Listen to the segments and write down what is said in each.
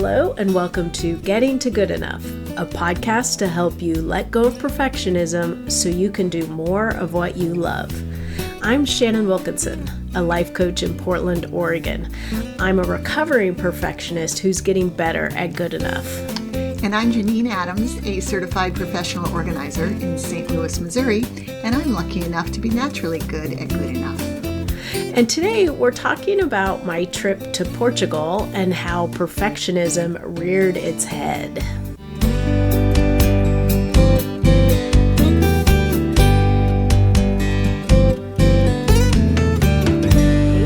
Hello, and welcome to Getting to Good Enough, a podcast to help you let go of perfectionism so you can do more of what you love. I'm Shannon Wilkinson, a life coach in Portland, Oregon. I'm a recovering perfectionist who's getting better at good enough. And I'm Janine Adams, a certified professional organizer in St. Louis, Missouri, and I'm lucky enough to be naturally good at good enough. And today we're talking about my trip to Portugal and how perfectionism reared its head. Hey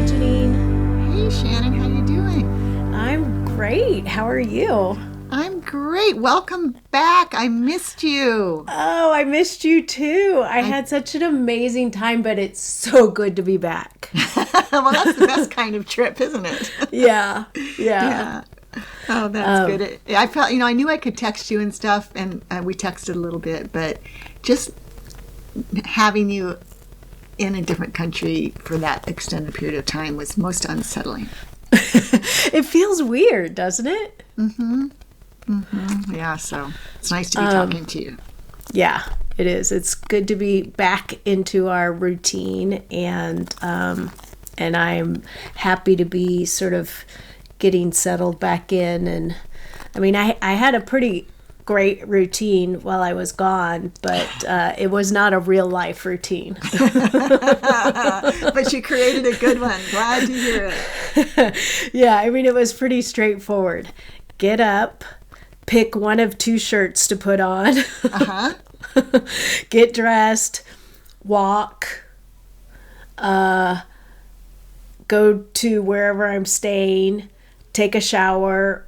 Janine. Hey Shannon, how you doing? I'm great. How are you? I'm great. Welcome back. I missed you. Oh, I missed you too. I had such an amazing time, but it's so good to be back. Well, that's the best kind of trip, isn't it? Yeah. Oh, that's good. I felt, I knew I could text you and stuff, and we texted a little bit, but just having you in a different country for that extended period of time was most unsettling. It feels weird, doesn't it? Mm-hmm. Yeah, so it's nice to be talking to you. Yeah, it is. It's good to be back into our routine, and I'm happy to be sort of getting settled back in. And I mean, I had a pretty great routine while I was gone, but it was not a real life routine. But you created a good one. Glad to hear it. Yeah, I mean, it was pretty straightforward. Get up, pick one of two shirts to put on, get dressed, walk, go to wherever I'm staying, take a shower,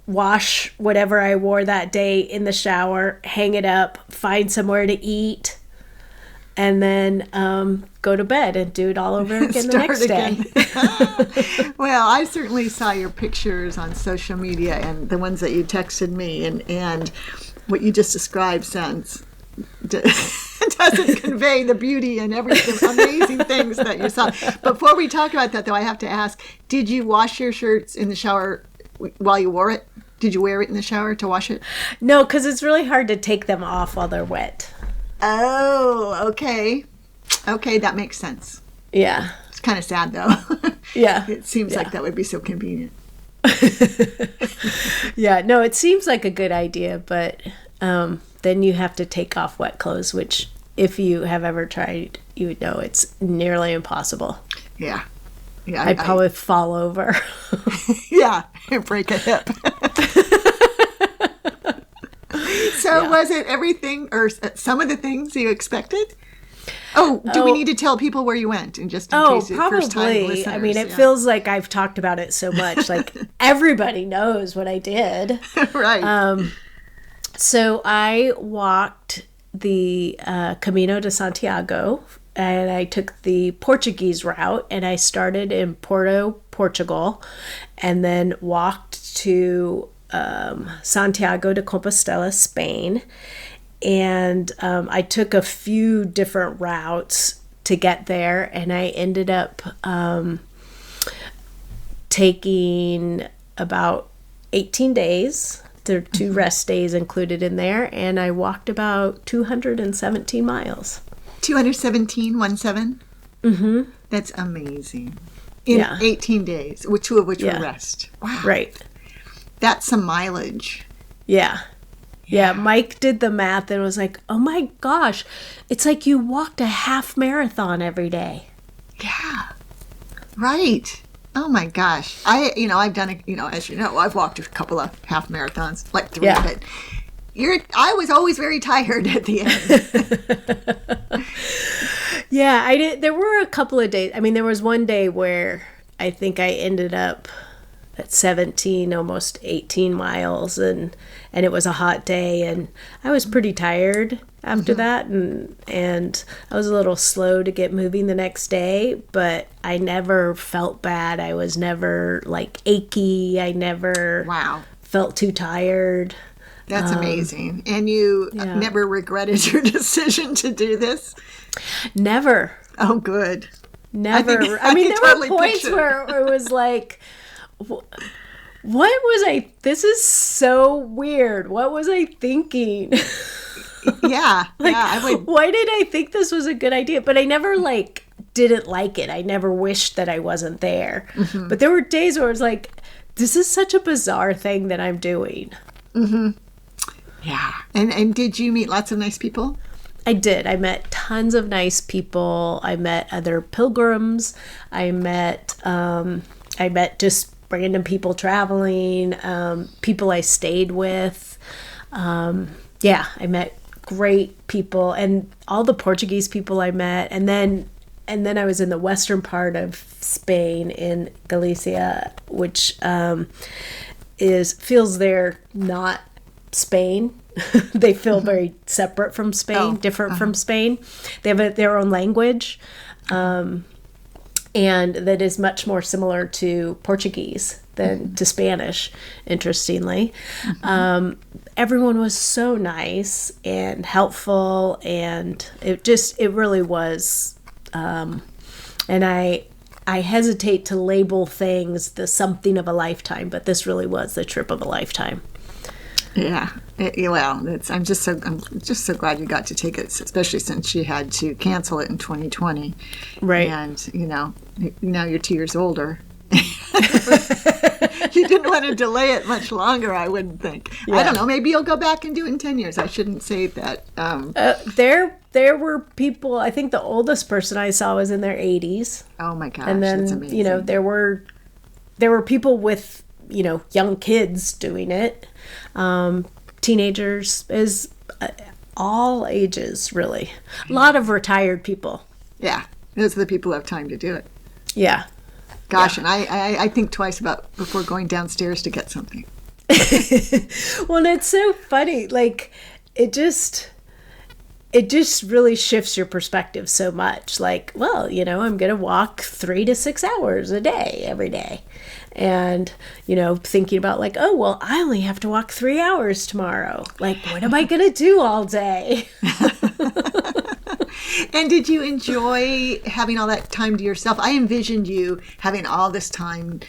wash whatever I wore that day in the shower, hang it up, find somewhere to eat, and then go to bed and do it all over again the next day. Well, I certainly saw your pictures on social media and the ones that you texted me, and what you just described doesn't convey the beauty and everything, amazing things that you saw. Before we talk about that, though, I have to ask, did you wash your shirts in the shower while you wore it? Did you wear it in the shower to wash it? No, because it's really hard to take them off while they're wet. Oh, okay. Okay, that makes sense. Yeah. It's kind of sad, though. Yeah. It seems like that would be so convenient. Yeah, no, it seems like a good idea, but then you have to take off wet clothes, which if you have ever tried, you would know it's nearly impossible. Yeah. I'd probably fall over. Yeah, and break a hip. So was it everything or some of the things you expected? Oh, do we need to tell people where you went? And just in case probably. First time listeners, I mean, it feels like I've talked about it so much. Like everybody knows what I did. Right. So I walked the Camino de Santiago, and I took the Portuguese route, and I started in Porto, Portugal, and then walked to Santiago de Compostela, Spain. And I took a few different routes to get there, and I ended up taking about 18 days. There are 2 rest days included in there, and I walked about 217 miles. 217, 17? Mm-hmm. That's amazing. In 18 days, 2 of which were rest. Wow. Right. That's some mileage. Yeah. Yeah, Mike did the math and was like, oh my gosh, it's like you walked a half marathon every day. Yeah, right. Oh my gosh. I've done it, as you know, I've walked a couple of half marathons, like 3, but I was always very tired at the end. Yeah, I did. There were a couple of days. I mean, there was one day where I think I ended up at 17, almost 18 miles, and it was a hot day, and I was pretty tired after that, and I was a little slow to get moving the next day, but I never felt bad. I was never like achy. I never felt too tired. That's amazing. And you never regretted your decision to do this? Never. Oh, good. Never. I mean, there were points where it was like, This is so weird. What was I thinking? Yeah. I would. Why did I think this was a good idea? But I never didn't like it. I never wished that I wasn't there. Mm-hmm. But there were days where I was like, this is such a bizarre thing that I'm doing. Mm-hmm. Yeah. And did you meet lots of nice people? I did. I met tons of nice people. I met other pilgrims. I met just random people traveling, people I stayed with. I met great people, and all the Portuguese people I met. And then I was in the western part of Spain in Galicia, which feels they're not Spain. They feel very separate from Spain, different from Spain. They have their own language, and that is much more similar to Portuguese than to Spanish, interestingly. Everyone was so nice and helpful, and it really was. And I hesitate to label things the something of a lifetime, but this really was the trip of a lifetime. Yeah. I'm just so glad you got to take it, especially since you had to cancel it in 2020. Right. And now you're 2 years older. You didn't want to delay it much longer, I wouldn't think. Yeah. I don't know. Maybe you'll go back and do it in 10 years. I shouldn't say that. There were people. I think the oldest person I saw was in their 80s. Oh my gosh, and then that's amazing. There were people with young kids doing it. Teenagers, is all ages, really. A lot of retired people. Yeah, those are the people who have time to do it. Yeah. Gosh, yeah. And I think twice before going downstairs to get something. Well, and it's so funny. It just really shifts your perspective so much. I'm going to walk 3 to 6 hours a day, every day. And, thinking about I only have to walk 3 hours tomorrow. What am I going to do all day? And did you enjoy having all that time to yourself? I envisioned you having all this time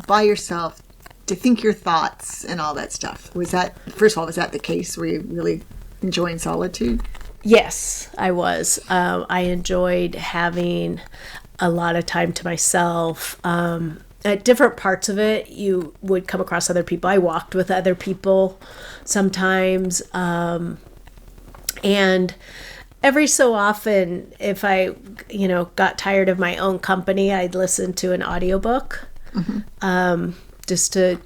by yourself to think your thoughts and all that stuff. Was that the case? Were you really enjoying solitude? Yes, I was. I enjoyed having a lot of time to myself. At different parts of it, you would come across other people. I walked with other people sometimes. And every so often, if I, got tired of my own company, I'd listen to an audiobook. Mm-hmm. Just to,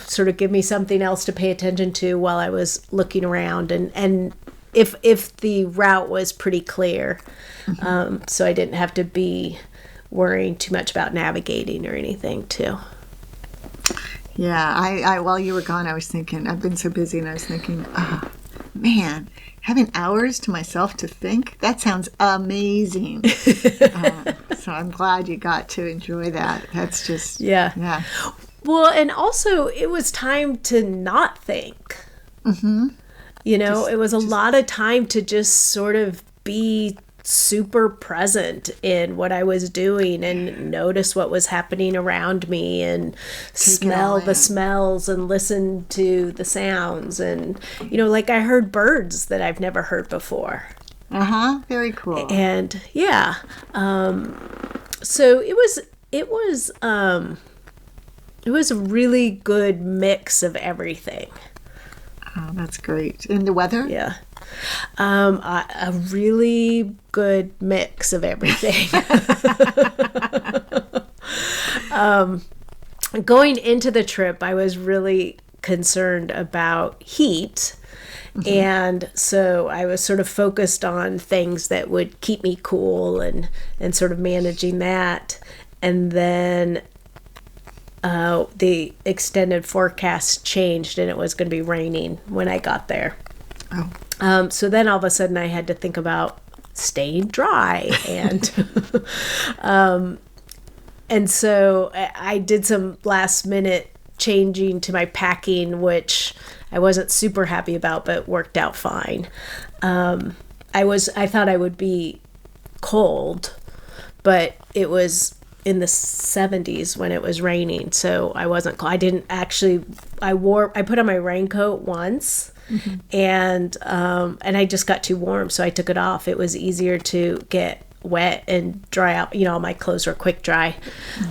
sort of give me something else to pay attention to while I was looking around. And if the route was pretty clear, mm-hmm. So I didn't have to be worrying too much about navigating or anything too. Yeah, I while you were gone, I was thinking, I've been so busy, and I was thinking, oh, man, having hours to myself to think, that sounds amazing. So I'm glad you got to enjoy that. That's just, yeah. Well, and also it was time to not think. Mm-hmm. It was a lot of time to just sort of be super present in what I was doing and notice what was happening around me and smell the smells and listen to the sounds. And, I heard birds that I've never heard before. Very cool. And yeah. So it was a really good mix of everything. Oh, that's great. And the weather? Yeah. A really good mix of everything. Going into the trip, I was really concerned about heat. Mm-hmm. And so I was sort of focused on things that would keep me cool and sort of managing that. And then the extended forecast changed, and it was going to be raining when I got there. Oh. So then all of a sudden I had to think about staying dry, and and so I did some last minute changing to my packing, which I wasn't super happy about, but worked out fine. I thought I would be cold, but it was in the 70s when it was raining, so I wasn't cold. I didn't actually. I put on my raincoat once, and I just got too warm, so I took it off. It was easier to get wet and dry out. All my clothes were quick dry.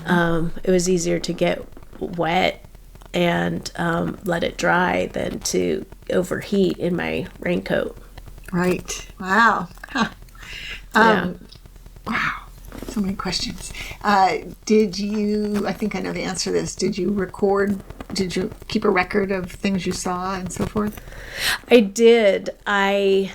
It was easier to get wet and let it dry than to overheat in my raincoat. Right. Wow. Huh. Yeah. Wow. So many questions. Did you, I think I know the answer to this, did you keep a record of things you saw and so forth? I did. I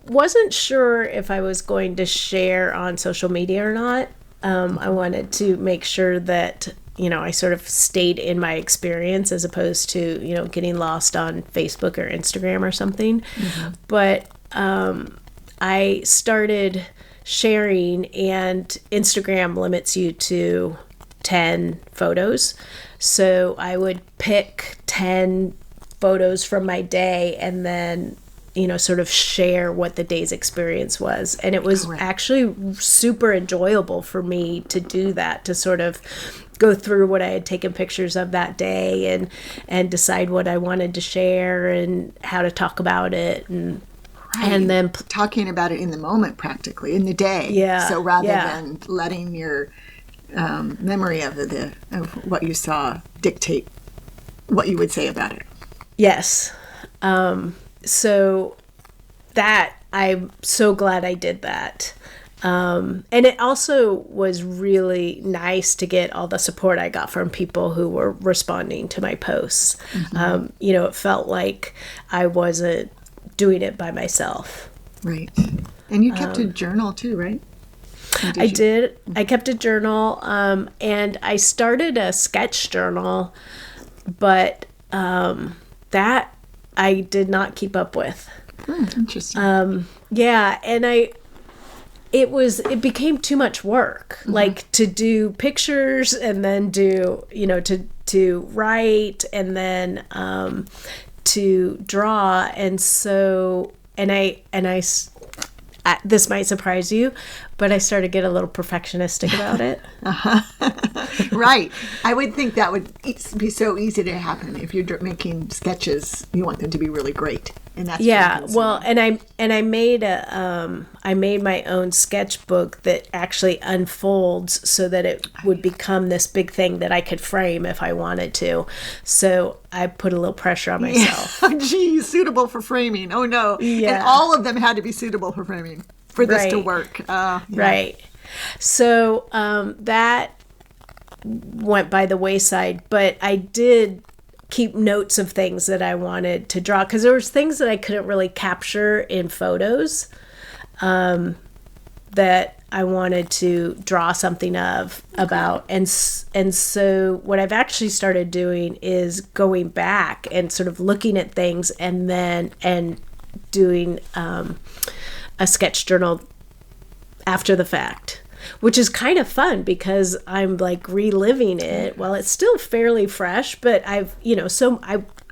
wasn't sure if I was going to share on social media or not. I wanted to make sure that, I sort of stayed in my experience as opposed to, getting lost on Facebook or Instagram or something. But I started sharing, and Instagram limits you to 10 photos. So I would pick 10 photos from my day and then sort of share what the day's experience was. And it was actually super enjoyable for me to do that, to sort of go through what I had taken pictures of that day and decide what I wanted to share and how to talk about it. And then talking about it in the moment, practically in the day. Yeah. So rather than letting your memory of what you saw dictate what you would say about it. Yes. So that, I'm so glad I did that. And it also was really nice to get all the support I got from people who were responding to my posts. It felt like I wasn't doing it by myself. Right. And you kept a journal too, right? I did. I kept a journal, and I started a sketch journal, but that I did not keep up with. Interesting. And it became too much work, like to do pictures and then do, to write and then to draw. And so, this might surprise you, but I started to get a little perfectionistic about it. Right. I would think that would be so easy to happen if you're making sketches. You want them to be really great, and that's well, and I made I made my own sketchbook that actually unfolds so that it would become this big thing that I could frame if I wanted to. So I put a little pressure on myself. Yeah. Gee, suitable for framing. Oh no. Yeah. And all of them had to be suitable for framing for this to work. Yeah. Right. So that went by the wayside, but I did keep notes of things that I wanted to draw, because there was things that I couldn't really capture in photos that I wanted to draw something about. And so what I've actually started doing is going back and sort of looking at things and doing a sketch journal after the fact, which is kind of fun because I'm like reliving it. Well, it's still fairly fresh, but I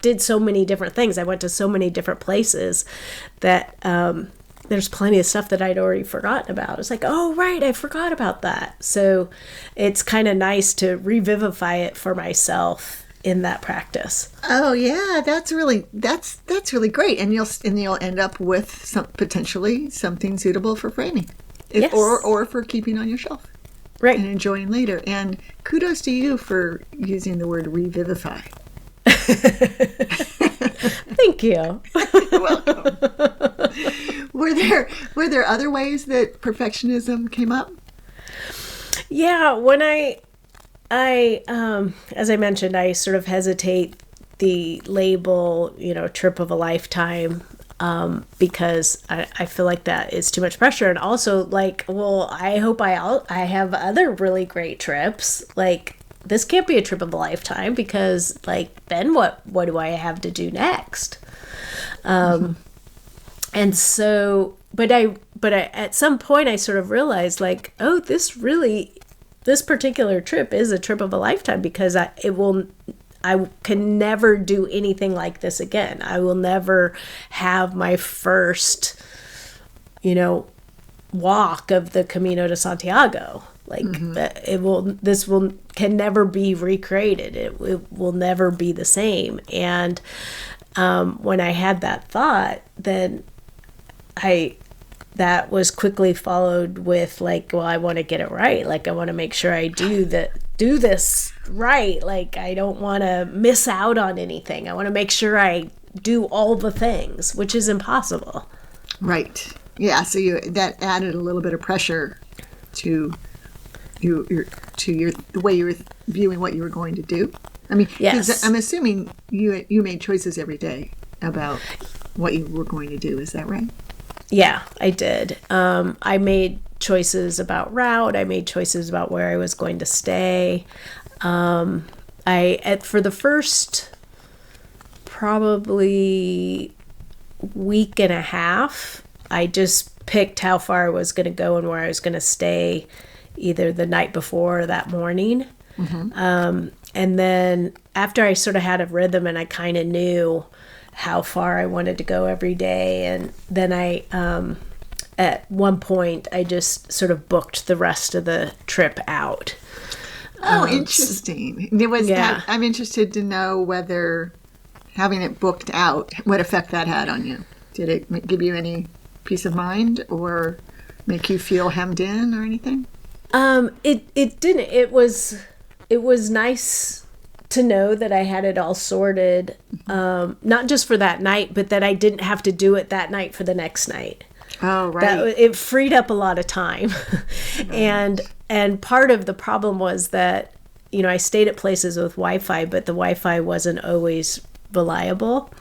did so many different things. I went to so many different places that there's plenty of stuff that I'd already forgotten about. It's like, oh, right, I forgot about that. So it's kind of nice to revivify it for myself in that practice. Oh yeah, that's really great, and you'll end up with potentially something suitable for framing. Yes. Or for keeping on your shelf. Right. And enjoying later. And kudos to you for using the word revivify. Thank you. You're welcome. Were there other ways that perfectionism came up? Yeah, when I as I mentioned, I sort of hesitate the label, trip of a lifetime. Because I feel like that is too much pressure. And also like, well, I hope I have other really great trips. Like, this can't be a trip of a lifetime, because like, then what do I have to do next? And so, but I at some point I sort of realized like, oh, this particular trip is a trip of a lifetime, because I can never do anything like this again. I will never have my first, walk of the Camino de Santiago. Like can never be recreated. It will never be the same. And when I had that thought, then that was quickly followed with like, well, I want to get it right. Like I want to make sure I do this right. Like I don't want to miss out on anything. I want to make sure I do all the things, which is impossible. Right. Yeah. So that added a little bit of pressure to the way you were viewing what you were going to do. I mean, yes. I'm assuming you made choices every day about what you were going to do. Is that right? Yeah, I did. I made choices about route. I made choices about where I was going to stay. For the first probably week and a half, I just picked how far I was going to go and where I was going to stay either the night before or that morning. Mm-hmm. And then after I sort of had a rhythm and I kind of knew how far I wanted to go every day, and then I at one point I just sort of booked the rest of the trip out. Oh, interesting. I'm interested to know whether having it booked out, what effect that had on you. Did it give you any peace of mind or make you feel hemmed in or anything? It didn't. It was nice to know that I had it all sorted, not just for that night, but that I didn't have to do it that night for the next night. Oh, right. It freed up a lot of time. Right. And part of the problem was that, I stayed at places with Wi-Fi, but the Wi-Fi wasn't always reliable,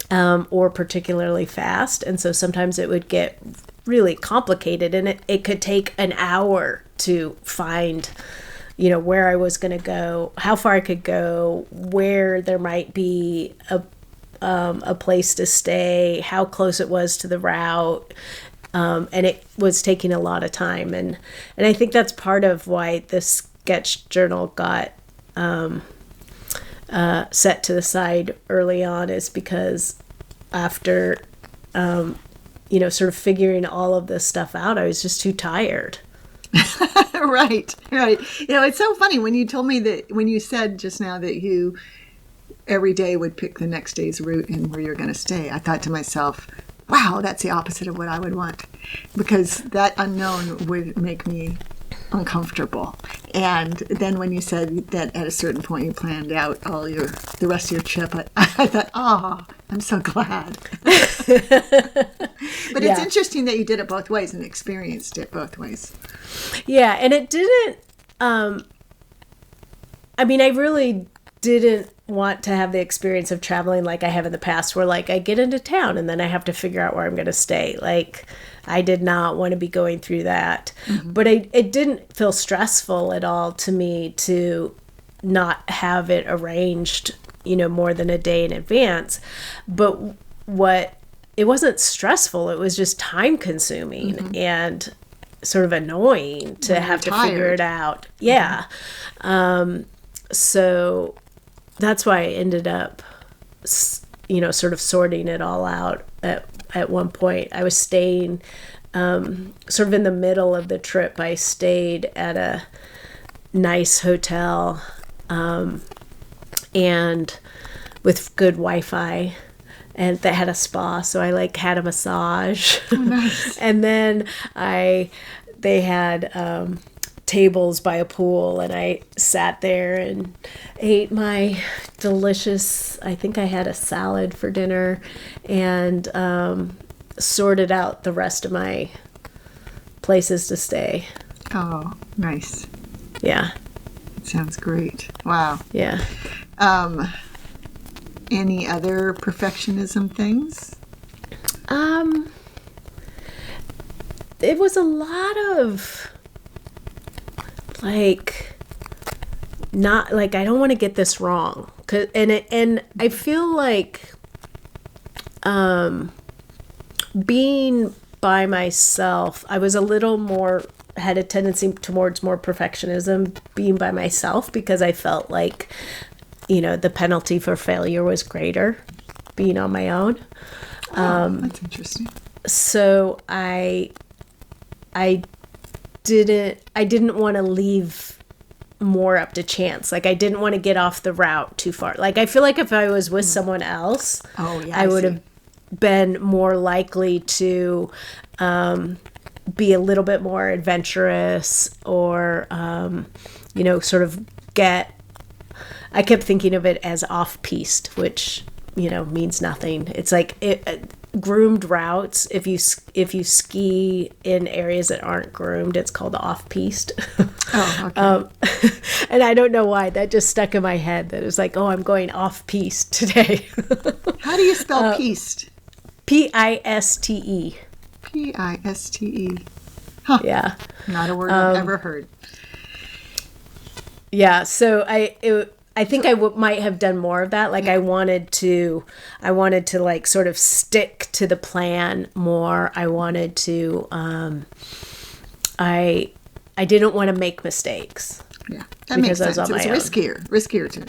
or particularly fast. And so sometimes it would get really complicated, and it could take an hour to find where I was going to go, how far I could go, where there might be a place to stay, how close it was to the route. And it was taking a lot of time. And I think that's part of why the sketch journal got set to the side early on, is because after, sort of figuring all of this stuff out, I was just too tired. Right. It's so funny when you told me when you said just now that you every day would pick the next day's route and where you're going to stay. I thought to myself, wow, that's the opposite of what I would want, because that unknown would make me uncomfortable. And then when you said that at a certain point you planned out the rest of your trip, I thought, I'm so glad. But it's interesting that you did it both ways and experienced it both ways. Yeah, and it didn't, I really didn't want to have the experience of traveling like I have in the past, where like I get into town and then I have to figure out where I'm going to stay. Like I did not want to be going through that. Mm-hmm. But it didn't feel stressful at all to me to not have it arranged, more than a day in advance. But it wasn't stressful. It was just time consuming and sort of annoying to have to figure it out. Yeah. So that's why I ended up, sort of sorting it all out at one point. I was staying sort of in the middle of the trip. I stayed at a nice hotel and with good Wi-Fi, and that had a spa. So I had a massage. Oh, nice. And then they had tables by a pool, and I sat there and ate my delicious, I think I had a salad for dinner, and sorted out the rest of my places to stay. Oh, nice. Yeah. Sounds great. Wow. Yeah. Any other perfectionism things? It was a lot of I don't want to get this wrong, and I feel like being by myself, I was a little more, had a tendency towards more perfectionism being by myself, because I felt like the penalty for failure was greater being on my own. That's interesting. So I didn't want to leave more up to chance. Like I didn't want to get off the route too far. Like I feel like if I was with someone else, I would have been more likely to be a little bit more adventurous or sort of I kept thinking of it as off-piste, which means nothing. It's like groomed routes. If you ski in areas that aren't groomed, it's called off-piste. Oh, okay. And I don't know why that just stuck in my head. That it was like, oh, I'm going off-piste today. How do you spell piste? Piste. Piste. Huh. Yeah. Not a word I've ever heard. Yeah. So I think I might have done more of that. Like I wanted to like sort of stick to the plan more. I wanted to, I didn't want to make mistakes. Yeah, that makes sense. It was riskier to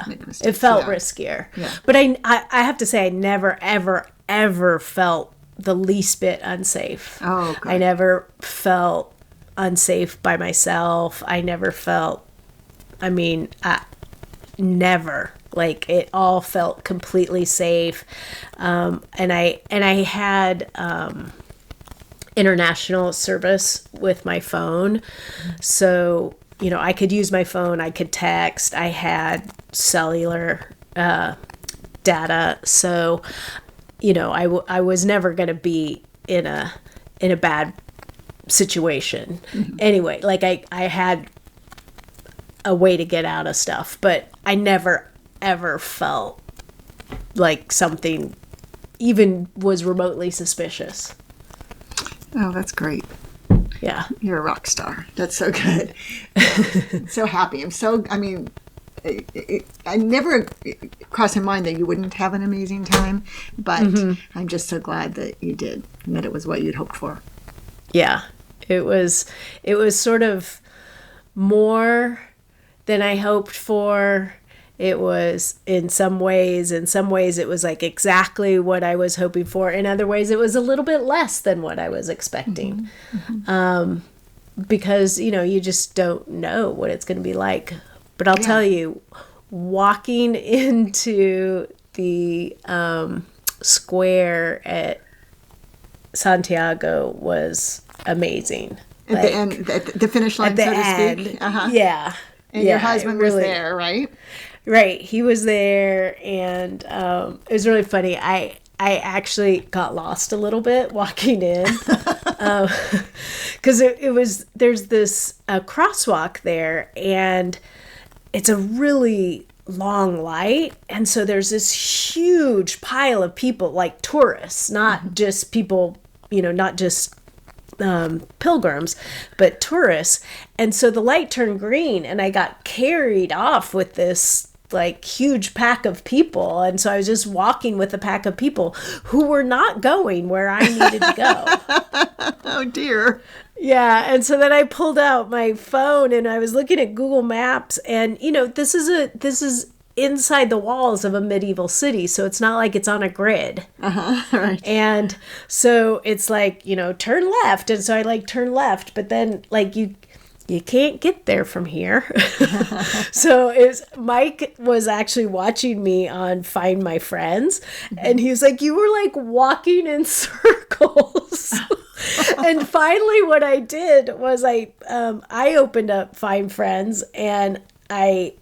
make mistakes. It felt riskier. Yeah. But I have to say I never, ever, ever felt the least bit unsafe. Oh, good. I never felt unsafe by myself. I never felt, never. Like it all felt completely safe. And I had international service with my phone. So, I could use my phone, I could text, I had cellular data. So, I was never going to be in a bad situation. Mm-hmm. Anyway, like I had a way to get out of stuff, but I never ever felt like something even was remotely suspicious. Oh, that's great. Yeah. You're a rock star. That's so good. So happy. I never crossed my mind that you wouldn't have an amazing time, but I'm just so glad that you did and that it was what you'd hoped for. Yeah. It was sort of more than I hoped for. It was in some ways it was like exactly what I was hoping for. In other ways, it was a little bit less than what I was expecting. Mm-hmm. Because, you just don't know what it's going to be like. But I'll tell you, walking into the square at Santiago was amazing. At the end, the finish line, so to speak. Uh-huh. Yeah. And your husband was there, right? Right. He was there, and it was really funny. I actually got lost a little bit walking in because there's this crosswalk there, and it's a really long light, and so there's this huge pile of people, like tourists, not just people, not just pilgrims, but tourists. And so the light turned green, and I got carried off with this like huge pack of people. And so I was just walking with a pack of people who were not going where I needed to go. Oh dear. Yeah. And so then I pulled out my phone and I was looking at Google Maps, and this is inside the walls of a medieval city, so it's not like it's on a grid. Right. And so it's like, turn left, and so I like turn left, but then like you can't get there from here. So Mike was actually watching me on Find My Friends, and he was like, you were like walking in circles. And finally what I did was I opened up Find Friends, and I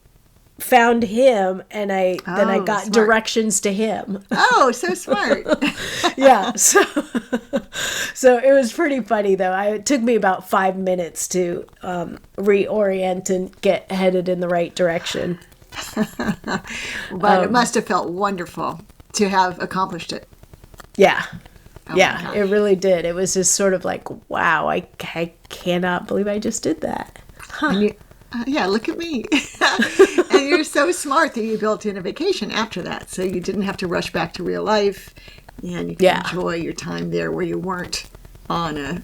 found him, and then I got smart directions to him. Oh, so smart. Yeah. So it was pretty funny though. It took me about 5 minutes to reorient and get headed in the right direction. But it must have felt wonderful to have accomplished it. Yeah. Oh yeah, it really did. It was just sort of like, wow, I cannot believe I just did that. Huh. Yeah, look at me. And you're so smart that you built in a vacation after that. So you didn't have to rush back to real life. And you can enjoy your time there where you weren't on a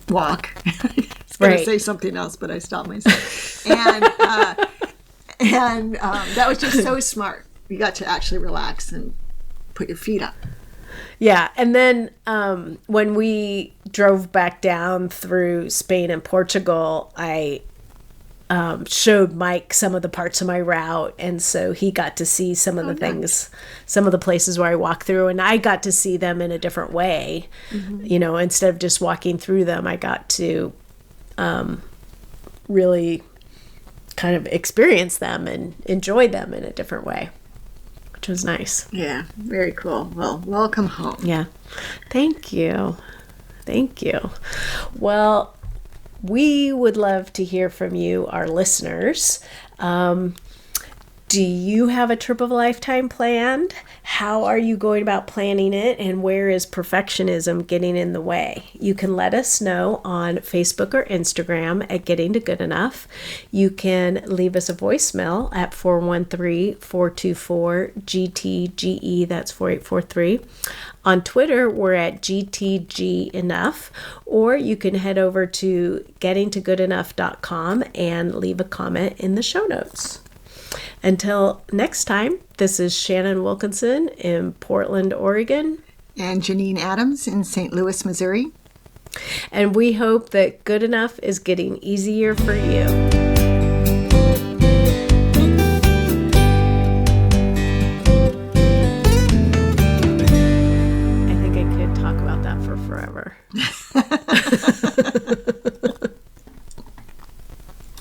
walk. I was going to say something else, but I stopped myself. And that was just so smart. You got to actually relax and put your feet up. Yeah. And then when we drove back down through Spain and Portugal, I showed Mike some of the parts of my route. And so he got to see some of the things, some of the places where I walk through, and I got to see them in a different way. You know, instead of just walking through them, I got to really kind of experience them and enjoy them in a different way, which was nice. Yeah, very cool. Well, welcome home. Yeah. Thank you. Thank you. Well, we would love to hear from you, our listeners. Do you have a trip of a lifetime planned? How are you going about planning it? And where is perfectionism getting in the way? You can let us know on Facebook or Instagram at Getting to Good Enough. You can leave us a voicemail at 413-424-GTGE. That's 4843. On Twitter, we're at GTG Enough, or you can head over to gettingtogoodenough.com and leave a comment in the show notes. Until next time, this is Shannon Wilkinson in Portland, Oregon. And Janine Adams in St. Louis, Missouri. And we hope that good enough is getting easier for you.